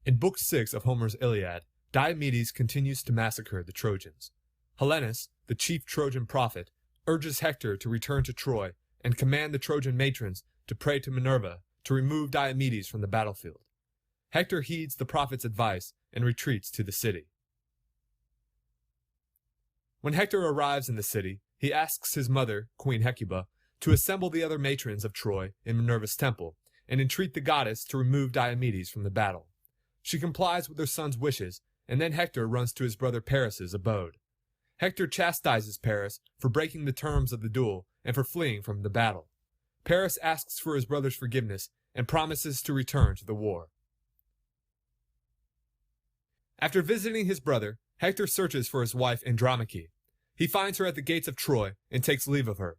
In Book 6 of Homer's Iliad, Diomedes continues to massacre the Trojans. Helenus, the chief Trojan prophet, urges Hector to return to Troy and command the Trojan matrons to pray to Minerva to remove Diomedes from the battlefield. Hector heeds the prophet's advice and retreats to the city. When Hector arrives in the city, he asks his mother, Queen Hecuba, to assemble the other matrons of Troy in Minerva's temple and entreat the goddess to remove Diomedes from the battle. She complies with her son's wishes, and then Hector runs to his brother Paris's abode. Hector chastises Paris for breaking the terms of the duel and for fleeing from the battle. Paris asks for his brother's forgiveness and promises to return to the war. After visiting his brother, Hector searches for his wife Andromache. He finds her at the gates of Troy and takes leave of her.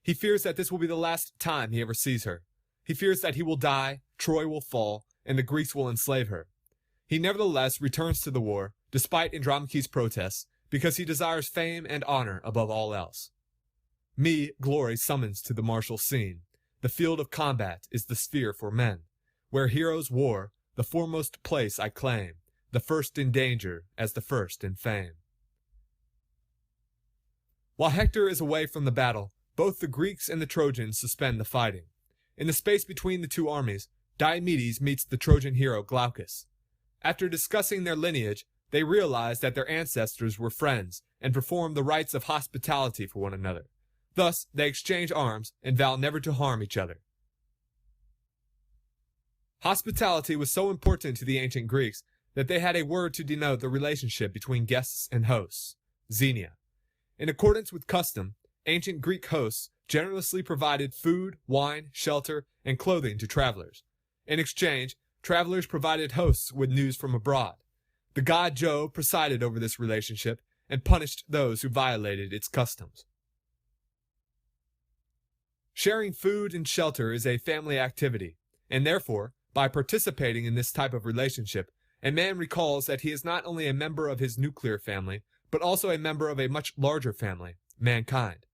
He fears that this will be the last time he ever sees her. He fears that he will die, Troy will fall, and the Greeks will enslave her. He nevertheless returns to the war, despite Andromache's protests, because he desires fame and honor above all else. Me, glory summons to the martial scene. The field of combat is the sphere for men. Where heroes war, the foremost place I claim, the first in danger as the first in fame. While Hector is away from the battle, both the Greeks and the Trojans suspend the fighting. In the space between the two armies, Diomedes meets the Trojan hero Glaucus. After discussing their lineage, they realize that their ancestors were friends and perform the rites of hospitality for one another. Thus, they exchange arms and vow never to harm each other. Hospitality was so important to the ancient Greeks that they had a word to denote the relationship between guests and hosts, Xenia. In accordance with custom, ancient Greek hosts generously provided food, wine, shelter, and clothing to travelers. In exchange, travelers provided hosts with news from abroad. The god Jove presided over this relationship and punished those who violated its customs. Sharing food and shelter is a family activity, and therefore, by participating in this type of relationship, a man recalls that he is not only a member of his nuclear family, but also a member of a much larger family, mankind.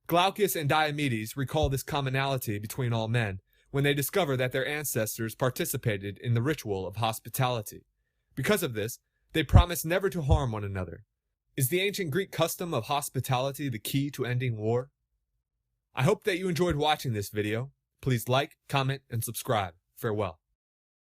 Glaucus and Diomedes recall this commonality between all men when they discover that their ancestors participated in the ritual of hospitality. Because of this, they promise never to harm one another. Is the ancient Greek custom of hospitality the key to ending war? I hope that you enjoyed watching this video. Please like, comment, and subscribe. Farewell.